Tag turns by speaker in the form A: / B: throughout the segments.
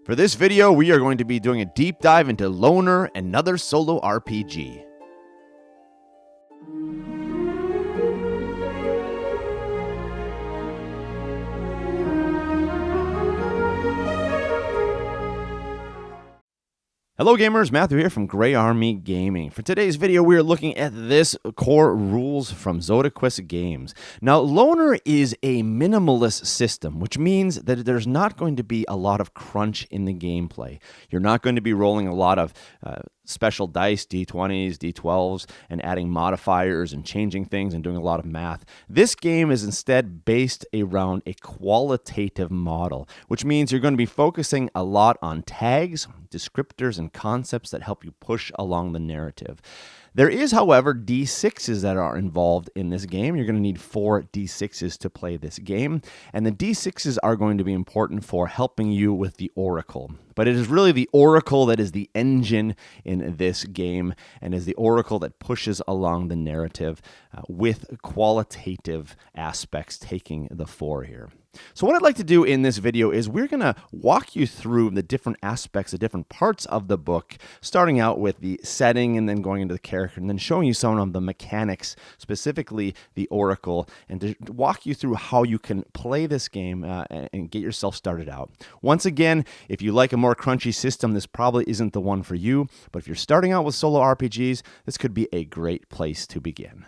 A: For this video, we are going to be doing a deep dive into Loner, another solo RPG. Hello gamers, Matthew here from Grey Army Gaming. For today's video, we are looking at this core rules from Zodquist Games. Now, Loner is a minimalist system, which means that there's not going to be a lot of crunch in the gameplay. You're not going to be rolling a lot of special dice, D20s, D12s, and adding modifiers and changing things and doing a lot of math. This game is instead based around a qualitative model, which means you're going to be focusing a lot on tags, descriptors, and concepts that help you push along the narrative. There is, however, D6s that are involved in this game. You're going to need 4 D6s to play this game, and the D6s are going to be important for helping you with the Oracle. But it is really the Oracle that is the engine in this game, and is the Oracle that pushes along the narrative with qualitative aspects taking the fore here. So what I'd like to do in this video is we're going to walk you through the different aspects, the different parts of the book, starting out with the setting and then going into the character and then showing you some of the mechanics, specifically the Oracle, and to walk you through how you can play this game and get yourself started out. Once again, if you like a more crunchy system, this probably isn't the one for you, but if you're starting out with solo RPGs, this could be a great place to begin.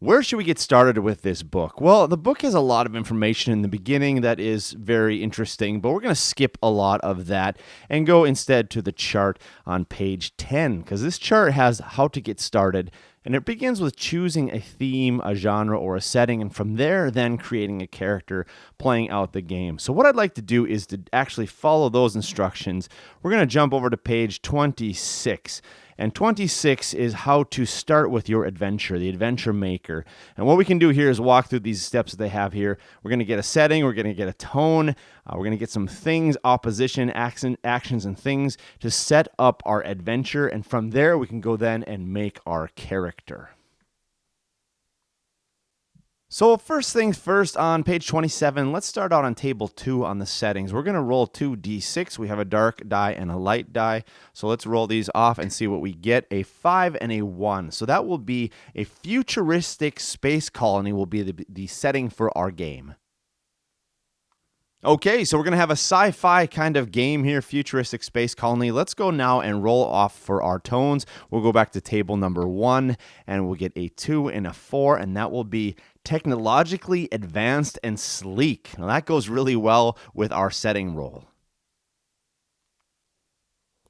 A: Where should we get started with this book? Well, the book has a lot of information in the beginning that is very interesting, but we're going to skip a lot of that and go instead to the chart on page 10, because this chart has how to get started, and it begins with choosing a theme, a genre, or a setting, and from there, then creating a character, playing out the game. So what I'd like to do is to actually follow those instructions. We're going to jump over to page 26. And 26 is how to start with your adventure, the adventure maker. And what we can do here is walk through these steps that they have here. We're going to get a setting, we're going to get a tone, we're going to get some things, opposition, actions, and things to set up our adventure. And from there, we can go then and make our character. So first things first, on page 27, let's start out on table 2 on the settings. We're going to roll 2 d6. We have a dark die and a light die. So let's roll these off and see what we get. A 5 and a 1. So that will be a futuristic space colony will be the setting for our game. Okay, so we're going to have a sci-fi kind of game here, futuristic space colony. Let's go now and roll off for our tones. We'll go back to table number 1, and we'll get a 2 and a 4, and that will be technologically advanced and sleek. Now that goes really well with our setting roll.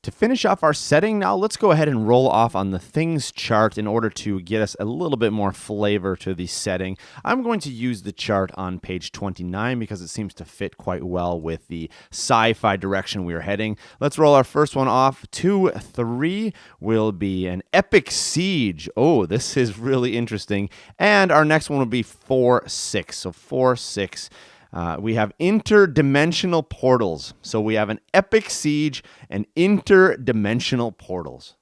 A: To finish off our setting now, let's go ahead and roll off on the things chart in order to get us a little bit more flavor to the setting. I'm going to use the chart on page 29 because it seems to fit quite well with the sci-fi direction we are heading. Let's roll our first one off. 2, 3 will be an epic siege. Oh, this is really interesting. And our next one will be 4, 6. So 4, 6. We have interdimensional portals. So we have an epic siege and interdimensional portals.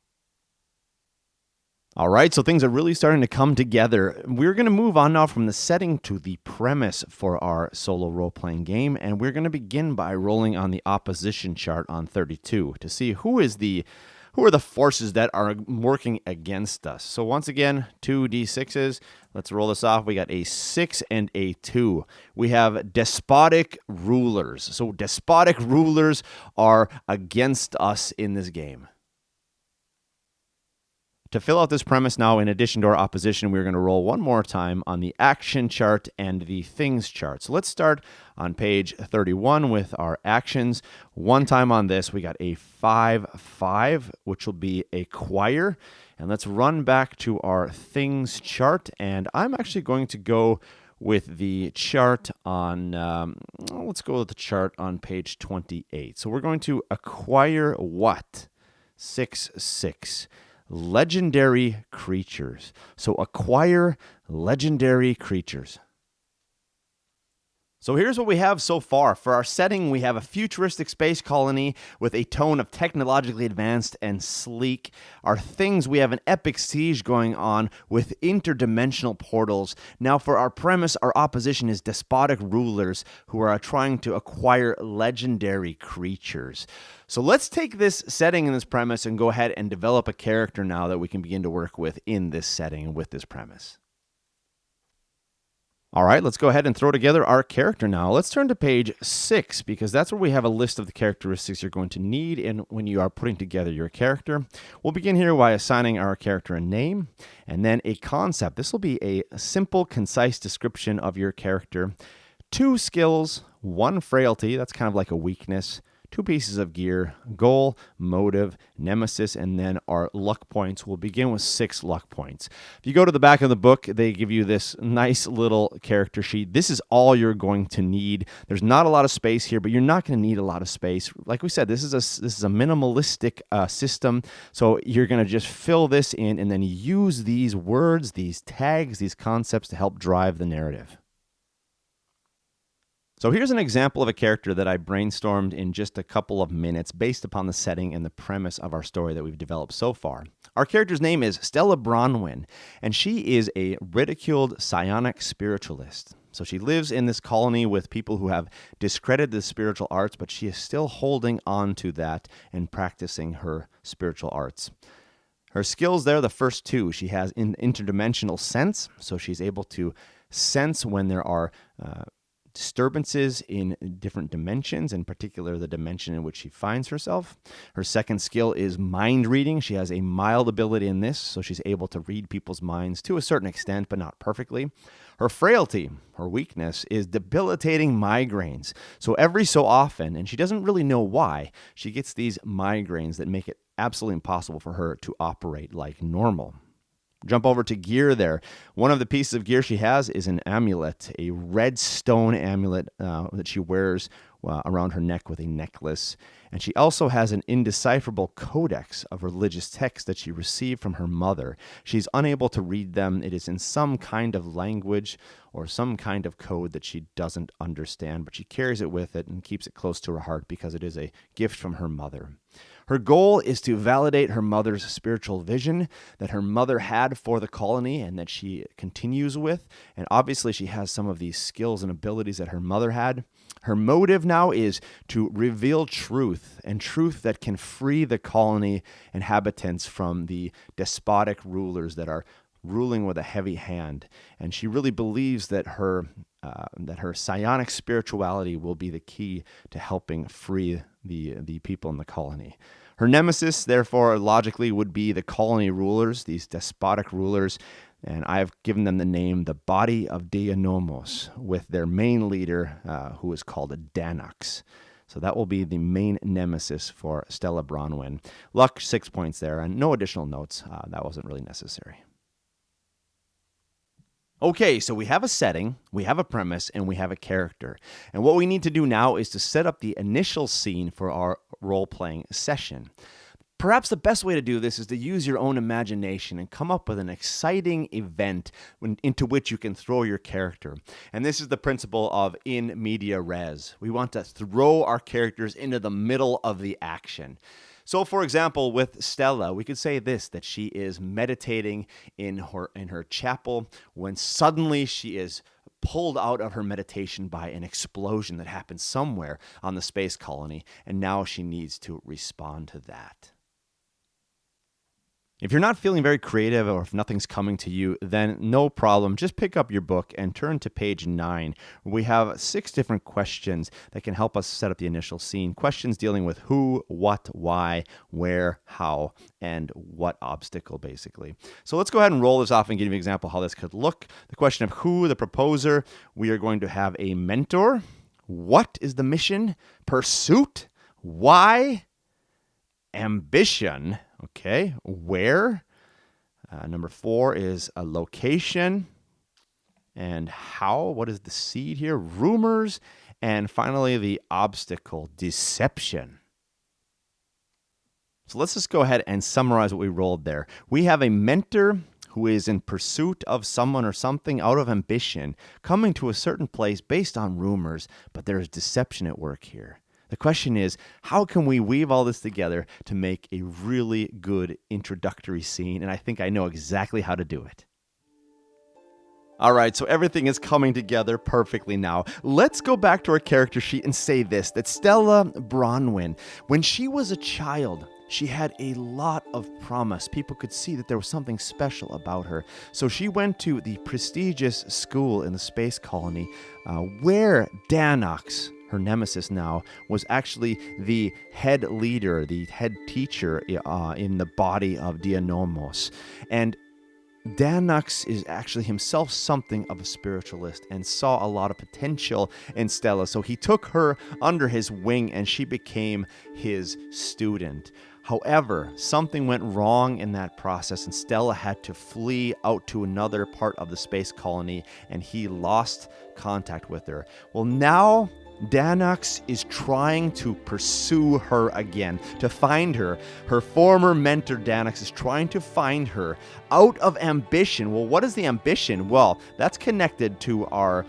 A: All right, so things are really starting to come together. We're going to move on now from the setting to the premise for our solo role-playing game, and we're going to begin by rolling on the opposition chart on 32 to see who are the forces that are working against us. So once again, 2 d6s. Let's roll this off. We got a 6 and a 2. We have despotic rulers. So despotic rulers are against us in this game. To fill out this premise now, in addition to our opposition, we're going to roll one more time on the action chart and the things chart. So let's start on page 31 with our actions. One time on this, we got a 5, 5, which will be acquire. And let's run back to our things chart. And I'm actually going to go with the chart on, let's go with the chart on page 28. So we're going to acquire what? 6, 6. Legendary creatures. So acquire legendary creatures. So here's what we have so far. For our setting, we have a futuristic space colony with a tone of technologically advanced and sleek. Our things, we have an epic siege going on with interdimensional portals. Now for our premise, our opposition is despotic rulers who are trying to acquire legendary creatures. So let's take this setting and this premise and go ahead and develop a character now that we can begin to work with in this setting and with this premise. All right, let's go ahead and throw together our character now. Let's turn to page 6 because that's where we have a list of the characteristics you're going to need and when you are putting together your character. We'll begin here by assigning our character a name and then a concept. This will be a simple, concise description of your character. 2 skills, 1 frailty, that's kind of like a weakness. 2 pieces of gear, goal, motive, nemesis, and then our luck points. We'll begin with 6 luck points. If you go to the back of the book, they give you this nice little character sheet. This is all you're going to need. There's not a lot of space here, but you're not going to need a lot of space. Like we said, this is a minimalistic system, so you're going to just fill this in and then use these words, these tags, these concepts to help drive the narrative. So here's an example of a character that I brainstormed in just a couple of minutes based upon the setting and the premise of our story that we've developed so far. Our character's name is Stella Bronwyn, and she is a ridiculed psionic spiritualist. So she lives in this colony with people who have discredited the spiritual arts, but she is still holding on to that and practicing her spiritual arts. Her skills there, the first 2, she has an interdimensional sense, so she's able to sense when there are disturbances in different dimensions, in particular the dimension in which she finds herself. Her second skill is mind reading. She has a mild ability in this, so she's able to read people's minds to a certain extent, but not perfectly. Her frailty, her weakness, is debilitating migraines. So every so often, and she doesn't really know why, she gets these migraines that make it absolutely impossible for her to operate like normal. Jump over to gear there. One of the pieces of gear she has is an amulet, a red stone amulet that she wears around her neck with a necklace. And she also has an indecipherable codex of religious texts that she received from her mother. She's unable to read them. It is in some kind of language or some kind of code that she doesn't understand, but she carries it with it and keeps it close to her heart because it is a gift from her mother. Her goal is to validate her mother's spiritual vision that her mother had for the colony and that she continues with. And obviously she has some of these skills and abilities that her mother had. Her motive now is to reveal truth, and truth that can free the colony inhabitants from the despotic rulers that are ruling with a heavy hand. And she really believes that her psionic spirituality will be the key to helping free the people in the colony. Her nemesis, therefore, logically would be the colony rulers, these despotic rulers, and I've given them the name the Body of Dianomos, with their main leader, who is called a Danux. So that will be the main nemesis for Stella Bronwyn. Luck, 6 points there, and no additional notes. That wasn't really necessary. Okay, so we have a setting, we have a premise, and we have a character. And what we need to do now is to set up the initial scene for our role-playing session. Perhaps the best way to do this is to use your own imagination and come up with an exciting event into which you can throw your character. And this is the principle of in media res. We want to throw our characters into the middle of the action. So, for example, with Stella, we could say this, that she is meditating in her chapel when suddenly she is pulled out of her meditation by an explosion that happens somewhere on the space colony, and now she needs to respond to that. If you're not feeling very creative or if nothing's coming to you, then no problem. Just pick up your book and turn to page 9. We have 6 different questions that can help us set up the initial scene. Questions dealing with who, what, why, where, how, and what obstacle, basically. So let's go ahead and roll this off and give you an example of how this could look. The question of who, the proposer, we are going to have a mentor. What is the mission? Pursuit? Why? Ambition. Okay, where? Number 4 is a location. And how? What is the seed here? Rumors. And finally, the obstacle, deception. So let's just go ahead and summarize what we rolled there. We have a mentor who is in pursuit of someone or something out of ambition, coming to a certain place based on rumors, but there is deception at work here. The question is, how can we weave all this together to make a really good introductory scene? And I think I know exactly how to do it. All right, so everything is coming together perfectly now. Let's go back to our character sheet and say this, that Stella Bronwyn, when she was a child, she had a lot of promise. People could see that there was something special about her. So she went to the prestigious school in the space colony where Danox, her nemesis now, was actually the head leader, the head teacher in the body of Dianomos. And Danox is actually himself something of a spiritualist and saw a lot of potential in Stella. So he took her under his wing and she became his student. However, something went wrong in that process and Stella had to flee out to another part of the space colony and he lost contact with her. Well, now Danox is trying to pursue her again, to find her. Her former mentor, Danox, is trying to find her out of ambition. Well, what is the ambition? Well, that's connected to our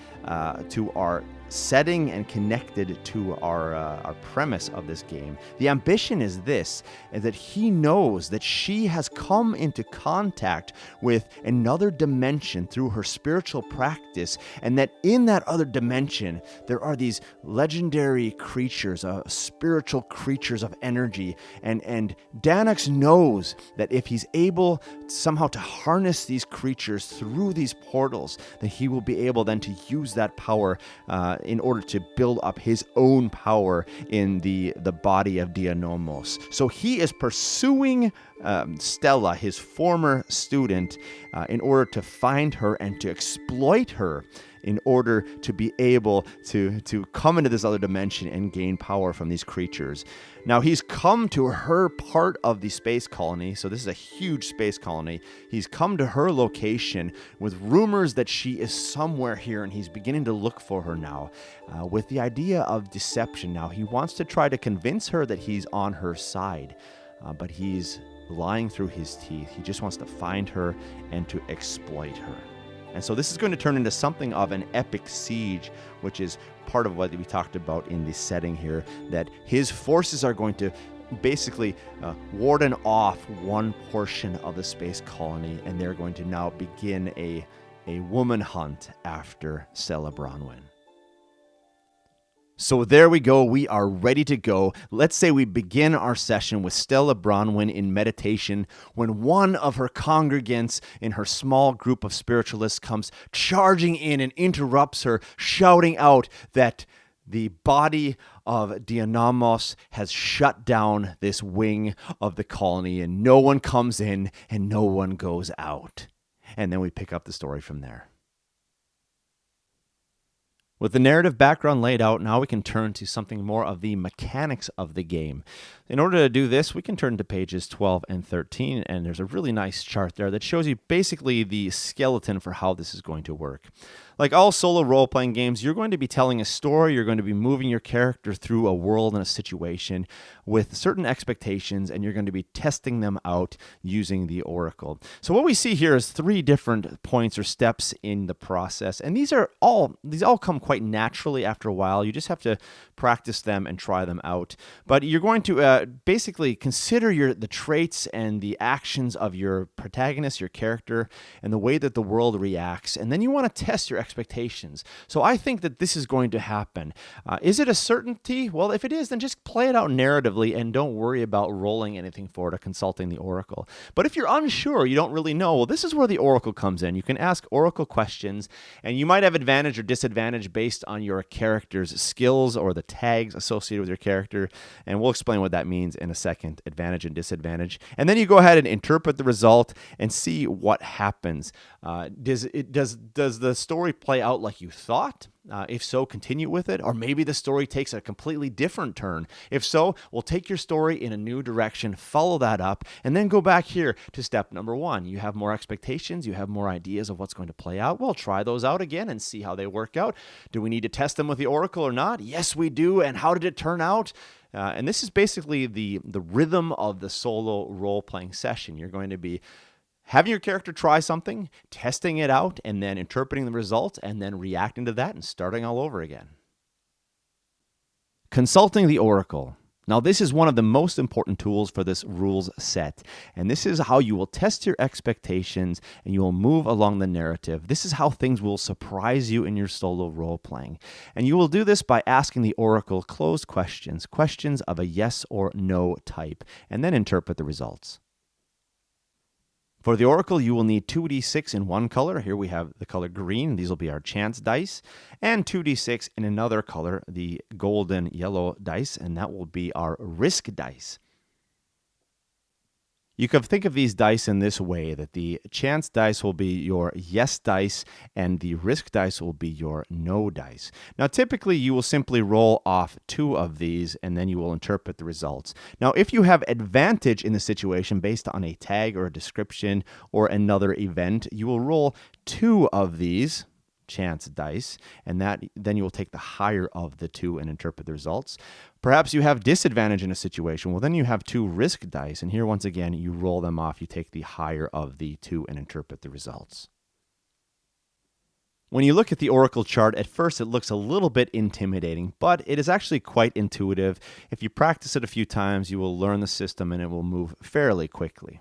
A: setting and connected to our premise of this game. The ambition is this, is that he knows that she has come into contact with another dimension through her spiritual practice, and that in that other dimension, there are these legendary creatures, spiritual creatures of energy, and Danox knows that if he's able somehow to harness these creatures through these portals, that he will be able then to use that power in order to build up his own power in the body of Dianomos. So he is pursuing Stella, his former student, in order to find her and to exploit her in order to be able to come into this other dimension and gain power from these creatures. Now, he's come to her part of the space colony, so this is a huge space colony. He's come to her location with rumors that she is somewhere here, and he's beginning to look for her now with the idea of deception. Now, he wants to try to convince her that he's on her side, but he's lying through his teeth. He just wants to find her and to exploit her. And so this is going to turn into something of an epic siege, which is part of what we talked about in the setting here, that his forces are going to basically warden off one portion of the space colony, and they're going to now begin a woman hunt after Stella Bronwyn. So there we go. We are ready to go. Let's say we begin our session with Stella Bronwyn in meditation when one of her congregants in her small group of spiritualists comes charging in and interrupts her, shouting out that the body of Dianomos has shut down this wing of the colony and no one comes in and no one goes out. And then we pick up the story from there. With the narrative background laid out, now we can turn to something more of the mechanics of the game. In order to do this, we can turn to pages 12 and 13, and there's a really nice chart there that shows you basically the skeleton for how this is going to work. Like all solo role-playing games, you're going to be telling a story, you're going to be moving your character through a world and a situation with certain expectations, and you're going to be testing them out using the Oracle. So what we see here is 3 different points or steps in the process, and these all come quite naturally after a while. You just have to practice them and try them out. But you're going to basically consider the traits and the actions of your protagonist, your character, and the way that the world reacts, and then you want to test your expectations. So I think that this is going to happen. Is it a certainty? Well, if it is, then just play it out narratively and don't worry about rolling anything for it or consulting the Oracle. But if you're unsure, you don't really know, well, this is where the Oracle comes in. You can ask Oracle questions, and you might have advantage or disadvantage based on your character's skills or the tags associated with your character, and we'll explain what that means in a second, advantage and disadvantage. And then you go ahead and interpret the result and see what happens. Does the story play out like you thought? If so, continue with it. Or maybe the story takes a completely different turn. If so, we'll take your story in a new direction, follow that up, and then go back here to step number 1. You have more expectations, you have more ideas of what's going to play out. Well, try those out again and see how they work out. Do we need to test them with the Oracle or not? Yes, we do. And how did it turn out? And this is basically the rhythm of the solo role-playing session. You're going to be Having your character try something, testing it out, and then interpreting the results, and then reacting to that and starting all over again. Consulting the Oracle. Now, this is one of the most important tools for this rules set, and this is how you will test your expectations and you will move along the narrative. This is how things will surprise you in your solo role-playing, and you will do this by asking the Oracle closed questions, questions of a yes or no type, and then interpret the results. For the Oracle, you will need 2d6 in one color. Here we have the color green. These will be our chance dice. And 2d6 in another color, the golden yellow dice, and that will be our risk dice. You can think of these dice in this way, that the chance dice will be your yes dice and the risk dice will be your no dice. Now, typically, you will simply roll off 2 of these and then you will interpret the results. Now, if you have advantage in the situation based on a tag or a description or another event, you will roll 2 of these chance dice, and then you will take the higher of the 2 and interpret the results. Perhaps you have disadvantage in a situation. Well, then you have 2 risk dice, and here once again you roll them off. You take the higher of the 2 and interpret the results. When you look at the Oracle chart, at first it looks a little bit intimidating, but it is actually quite intuitive. If you practice it a few times, you will learn the system and it will move fairly quickly.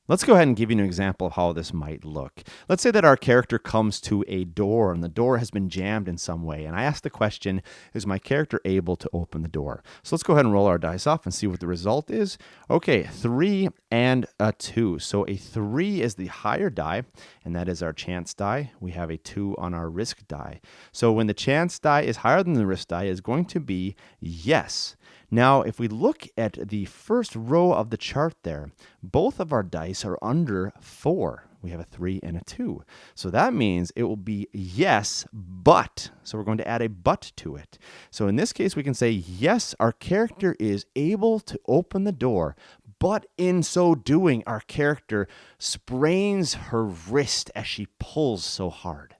A: Let's go ahead and give you an example of how this might look. Let's say that our character comes to a door and the door has been jammed in some way. And I ask the question, is my character able to open the door? So let's go ahead and roll our dice off and see what the result is. Okay, 3 and a 2. So a 3 is the higher die, and that is our chance die. We have a 2 on our risk die. So when the chance die is higher than the risk die, it's going to be yes. Now, if we look at the first row of the chart there, both of our dice are under 4. We have a 3 and a 2. So that means it will be yes, but. So we're going to add a but to it. So in this case, we can say, yes, our character is able to open the door, but in so doing, our character sprains her wrist as she pulls so hard.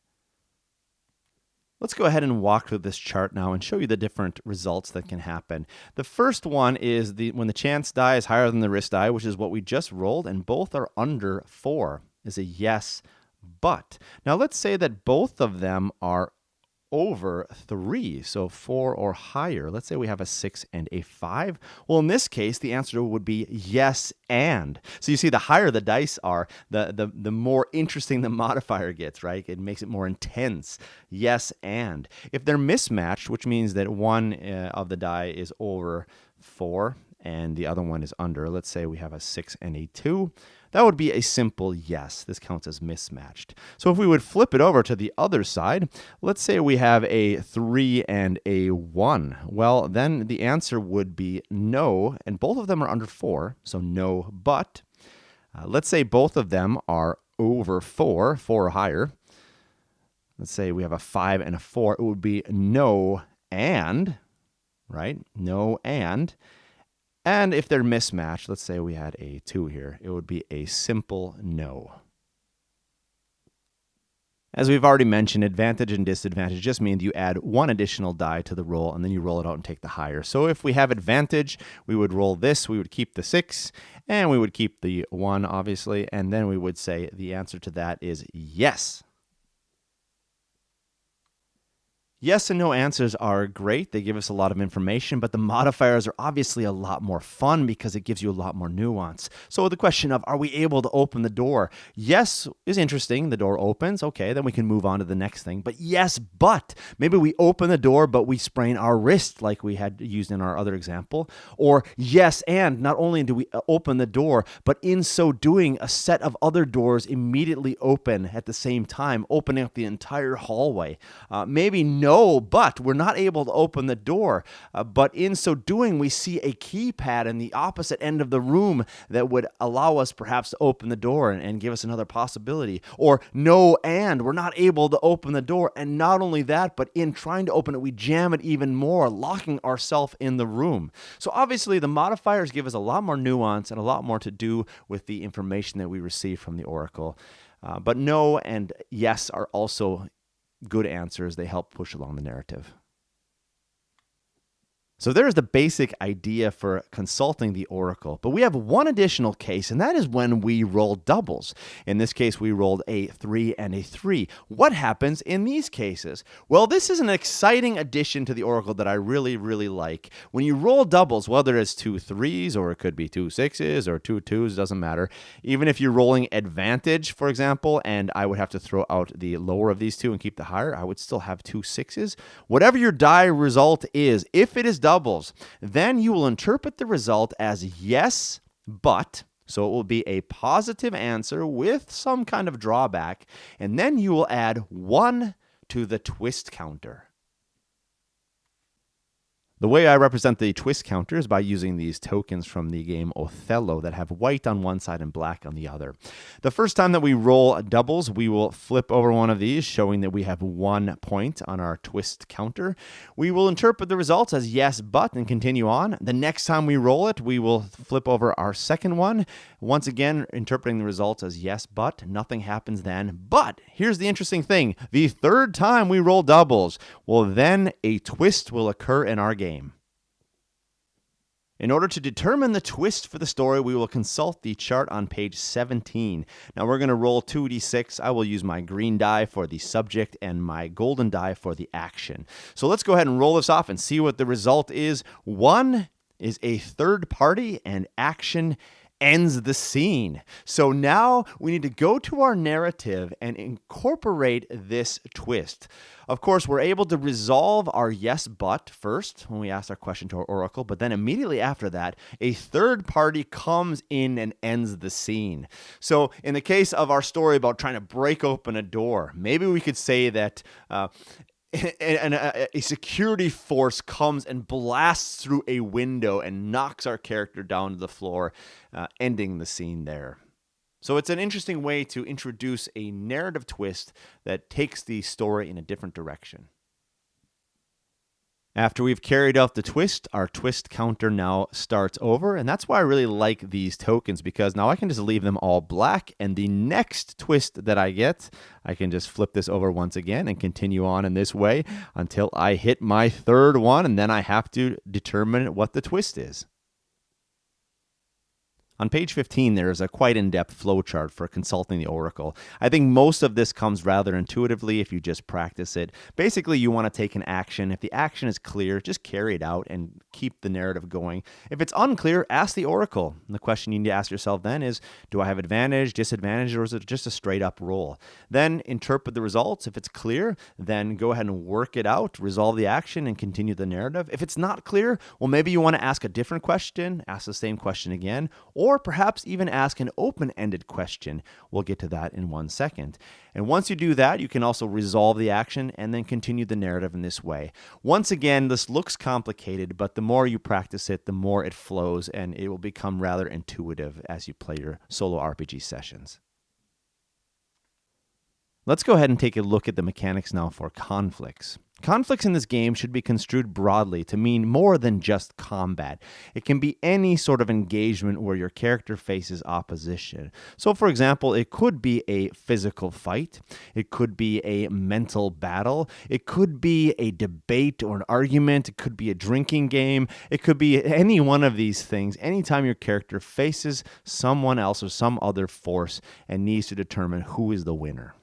A: Let's go ahead and walk through this chart now and show you the different results that can happen. The first one is when the chance die is higher than the risk die, which is what we just rolled, and both are under 4, is a yes, but. Now let's say that both of them are over 3, so 4 or higher. Let's say we have a 6 and a 5. Well, in this case, the answer would be yes and. So you see, the higher the dice are, the more interesting the modifier gets, right? It makes it more intense. Yes and. If they're mismatched, which means that one of the die is over 4 and the other one is under, let's say we have a 6 and a 2, that would be a simple yes. This counts as mismatched. So if we would flip it over to the other side, let's say we have a 3 and a 1. Well, then the answer would be no, and both of them are under 4, so no, but. Let's say both of them are over 4 or higher. Let's say we have a 5 and a 4. It would be no and, right? No and. And if they're mismatched, let's say we had a 2 here, it would be a simple no. As we've already mentioned, advantage and disadvantage just mean you add 1 additional die to the roll and then you roll it out and take the higher. So if we have advantage, we would roll this, we would keep the 6, and we would keep the 1, obviously, and then we would say the answer to that is yes. Yes and no answers are great. They give us a lot of information, but the modifiers are obviously a lot more fun because it gives you a lot more nuance. So the question of, are we able to open the door? Yes is interesting. The door opens. Okay, then we can move on to the next thing. But yes, but. Maybe we open the door, but we sprain our wrist like we had used in our other example. Or yes, and not only do we open the door, but in so doing, a set of other doors immediately open at the same time, opening up the entire hallway. Maybe no, but we're not able to open the door. But in so doing, we see a keypad in the opposite end of the room that would allow us perhaps to open the door and give us another possibility. Or no, and we're not able to open the door. And not only that, but in trying to open it, we jam it even more, locking ourselves in the room. So obviously, the modifiers give us a lot more nuance and a lot more to do with the information that we receive from the Oracle. But no and yes are also good answers. They help push along the narrative. So there's the basic idea for consulting the oracle. But we have one additional case, and that is when we roll doubles. In this case, we rolled a 3 and a 3. What happens in these cases? Well, this is an exciting addition to the oracle that I really, really like. When you roll doubles, whether it's 2 3s or it could be 2 6s or 2 2s, doesn't matter. Even if you're rolling advantage, for example, and I would have to throw out the lower of these two and keep the higher, I would still have 2 6s. Whatever your die result is, if it is doubles, then you will interpret the result as yes, but. So it will be a positive answer with some kind of drawback, and then you will add 1 to the twist counter. The way I represent the twist counter is by using these tokens from the game Othello that have white on one side and black on the other. The first time that we roll doubles, we will flip over one of these, showing that we have 1 point on our twist counter. We will interpret the results as yes, but, and continue on. The next time we roll it, we will flip over our second one, once again interpreting the results as yes, but. Nothing happens then. But here's the interesting thing. The third time we roll doubles, well, then a twist will occur in our game. In order to determine the twist for the story, we will consult the chart on page 17. Now we're going to roll 2d6. I will use my green die for the subject and my golden die for the action. So let's go ahead and roll this off and see what the result is. 1 is a third party, and action ends the scene. So now we need to go to our narrative and incorporate this twist. Of course, we're able to resolve our yes, but first when we ask our question to our oracle, but then immediately after that, a third party comes in and ends the scene. So in the case of our story about trying to break open a door, maybe we could say that a security force comes and blasts through a window and knocks our character down to the floor, ending the scene there. So it's an interesting way to introduce a narrative twist that takes the story in a different direction. After we've carried out the twist, our twist counter now starts over, and that's why I really like these tokens, because now I can just leave them all black, and the next twist that I get, I can just flip this over once again and continue on in this way until I hit my third one, and then I have to determine what the twist is. On page 15, there is a quite in-depth flowchart for consulting the oracle. I think most of this comes rather intuitively if you just practice it. Basically, you want to take an action. If the action is clear, just carry it out and keep the narrative going. If it's unclear, ask the oracle. And the question you need to ask yourself then is, do I have advantage, disadvantage, or is it just a straight-up roll? Then interpret the results. If it's clear, then go ahead and work it out, resolve the action, and continue the narrative. If it's not clear, well, maybe you want to ask a different question, ask the same question again, or perhaps even ask an open-ended question. We'll get to that in 1 second. And once you do that, you can also resolve the action and then continue the narrative in this way. Once again, this looks complicated, but the more you practice it, the more it flows, and it will become rather intuitive as you play your solo RPG sessions. Let's go ahead and take a look at the mechanics now for conflicts. Conflicts in this game should be construed broadly to mean more than just combat. It can be any sort of engagement where your character faces opposition. So, for example, it could be a physical fight. It could be a mental battle. It could be a debate or an argument. It could be a drinking game. It could be any one of these things. Anytime your character faces someone else or some other force and needs to determine who is the winner.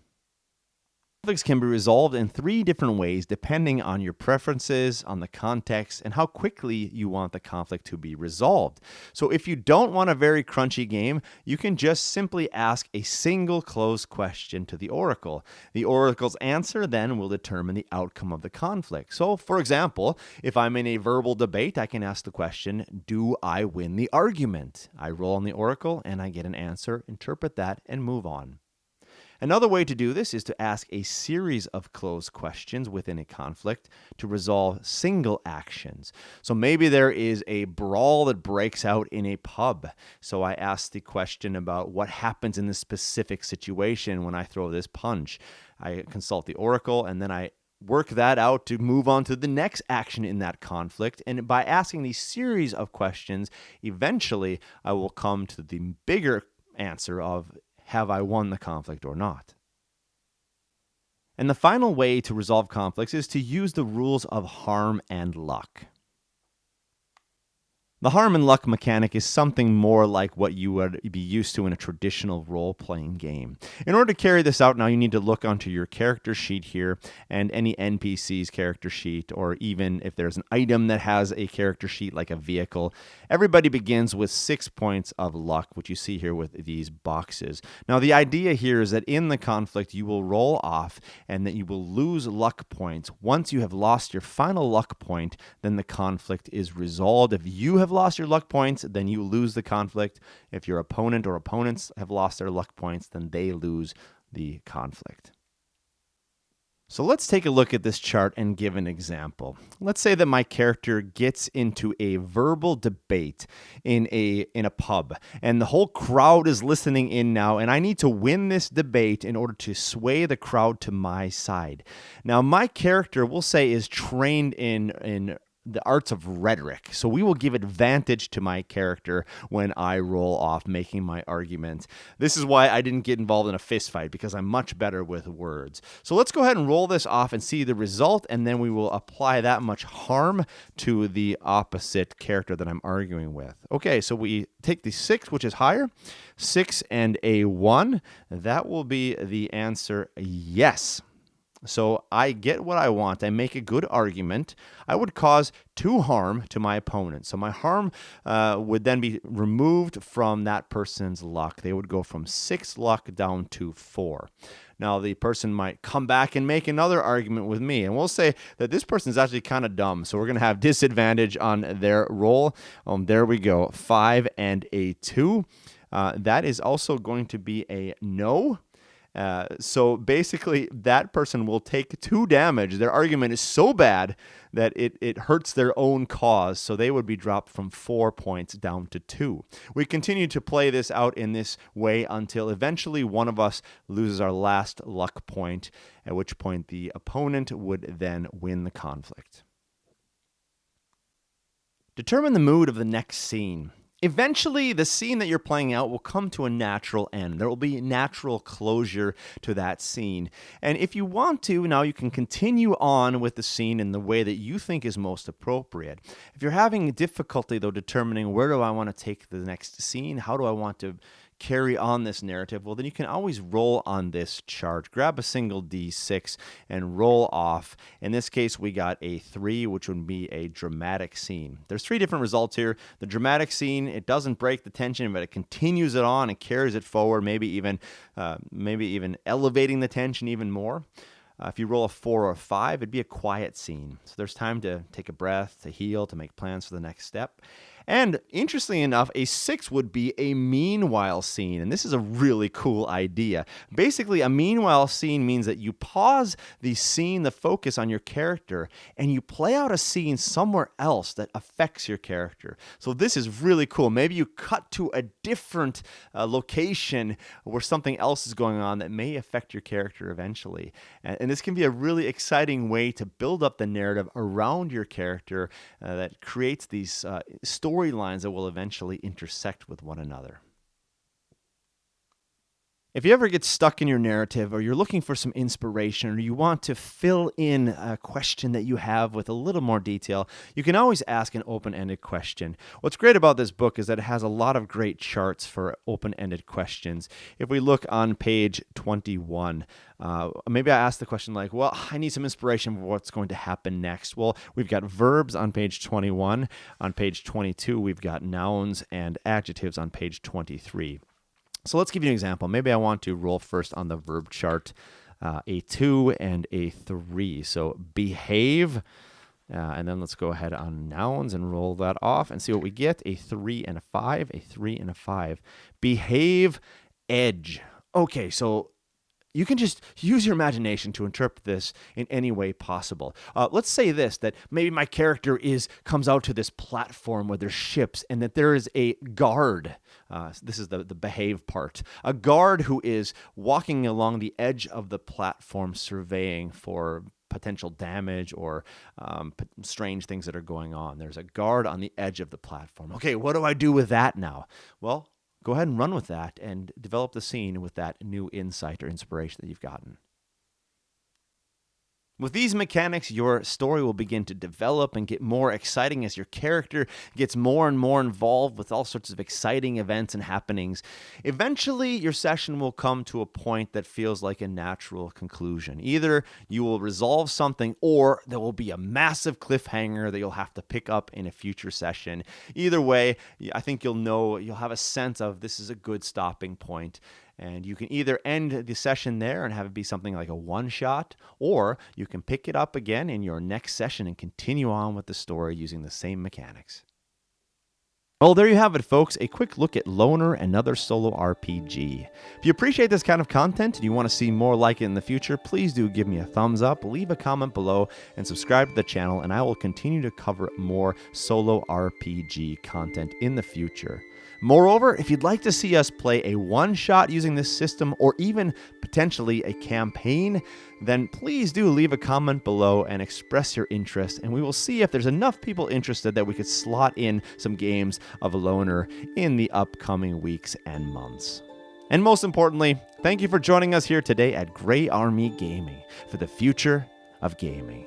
A: Conflicts can be resolved in 3 different ways depending on your preferences, on the context, and how quickly you want the conflict to be resolved. So if you don't want a very crunchy game, you can just simply ask a single closed question to the oracle. The oracle's answer then will determine the outcome of the conflict. So for example, if I'm in a verbal debate, I can ask the question, do I win the argument? I roll on the oracle and I get an answer, interpret that, and move on. Another way to do this is to ask a series of closed questions within a conflict to resolve single actions. So maybe there is a brawl that breaks out in a pub. So I ask the question about what happens in this specific situation when I throw this punch. I consult the oracle and then I work that out to move on to the next action in that conflict. And by asking these series of questions, eventually I will come to the bigger answer of, have I won the conflict or not? And the final way to resolve conflicts is to use the rules of harm and luck. The harm and luck mechanic is something more like what you would be used to in a traditional role-playing game. In order to carry this out now, you need to look onto your character sheet here and any NPC's character sheet, or even if there's an item that has a character sheet like a vehicle. Everybody begins with 6 points of luck, which you see here with these boxes. Now, the idea here is that in the conflict, you will roll off and that you will lose luck points. Once you have lost your final luck point, then the conflict is resolved. If you have lost your luck points, then you lose the conflict. If your opponent or opponents have lost their luck points, then they lose the conflict. So let's take a look at this chart and give an example. Let's say that my character gets into a verbal debate in a pub, and the whole crowd is listening in now, and I need to win this debate in order to sway the crowd to my side. Now, my character, we'll say, is trained in the arts of rhetoric. So we will give advantage to my character when I roll off making my argument. This is why I didn't get involved in a fist fight, because I'm much better with words. So let's go ahead and roll this off and see the result, and then we will apply that much harm to the opposite character that I'm arguing with. Okay, so we take the 6, which is higher, 6 and a 1. That will be the answer, yes. So I get what I want. I make a good argument. I would cause 2 harm to my opponent. So my harm would then be removed from that person's luck. They would go from 6 luck down to 4. Now, the person might come back and make another argument with me, and we'll say that this person is actually kind of dumb, so we're going to have disadvantage on their roll. There we go, 5 and a 2. That is also going to be a no. So basically, that person will take 2 damage. Their argument is so bad that it hurts their own cause, so they would be dropped from 4 points down to 2. We continue to play this out in this way until eventually one of us loses our last luck point, at which point the opponent would then win the conflict. Determine the mood of the next scene. Eventually, the scene that you're playing out will come to a natural end. There will be natural closure to that scene. And if you want to, now you can continue on with the scene in the way that you think is most appropriate. If you're having difficulty, though, determining where do I want to take the next scene, how do I want to carry on this narrative, well, then you can always roll on this chart. Grab a single D6 and roll off. In this case, we got a 3, which would be a dramatic scene. There's 3 different results here. The dramatic scene, it doesn't break the tension, but it continues it on and carries it forward, maybe even elevating the tension even more. If you roll a 4 or a 5, it'd be a quiet scene. So there's time to take a breath, to heal, to make plans for the next step. And interestingly enough, a 6 would be a meanwhile scene. And this is a really cool idea. Basically, a meanwhile scene means that you pause the scene, the focus on your character, and you play out a scene somewhere else that affects your character. So this is really cool. Maybe you cut to a different location where something else is going on that may affect your character eventually. And this can be a really exciting way to build up the narrative around your character that creates these storylines that will eventually intersect with one another. If you ever get stuck in your narrative, or you're looking for some inspiration, or you want to fill in a question that you have with a little more detail, you can always ask an open-ended question. What's great about this book is that it has a lot of great charts for open-ended questions. If we look on page 21, maybe I ask the question like, well, I need some inspiration for what's going to happen next. Well, we've got verbs on page 21. On page 22, we've got nouns and adjectives on page 23. So let's give you an example. Maybe I want to roll first on the verb chart, a 2 and a 3. So behave, and then let's go ahead on nouns and roll that off and see what we get. A 3 and a 5, a 3 and a 5. Behave, edge. Okay, so you can just use your imagination to interpret this in any way possible. Let's say this, that maybe my character comes out to this platform where there's ships, and that there is a guard. This is the behave part. A guard who is walking along the edge of the platform surveying for potential damage or strange things that are going on. There's a guard on the edge of the platform. Okay, what do I do with that now? Well, go ahead and run with that and develop the scene with that new insight or inspiration that you've gotten. With these mechanics, your story will begin to develop and get more exciting as your character gets more and more involved with all sorts of exciting events and happenings. Eventually, your session will come to a point that feels like a natural conclusion. Either you will resolve something or there will be a massive cliffhanger that you'll have to pick up in a future session. Either way, I think you'll have a sense of this is a good stopping point. And you can either end the session there and have it be something like a one-shot, or you can pick it up again in your next session and continue on with the story using the same mechanics. Well, there you have it, folks. A quick look at Loner, another solo RPG. If you appreciate this kind of content and you want to see more like it in the future, please do give me a thumbs up, leave a comment below, and subscribe to the channel, and I will continue to cover more solo RPG content in the future. Moreover, if you'd like to see us play a one-shot using this system, or even potentially a campaign, then please do leave a comment below and express your interest, and we will see if there's enough people interested that we could slot in some games of Loner in the upcoming weeks and months. And most importantly, thank you for joining us here today at Grey Army Gaming for the future of gaming.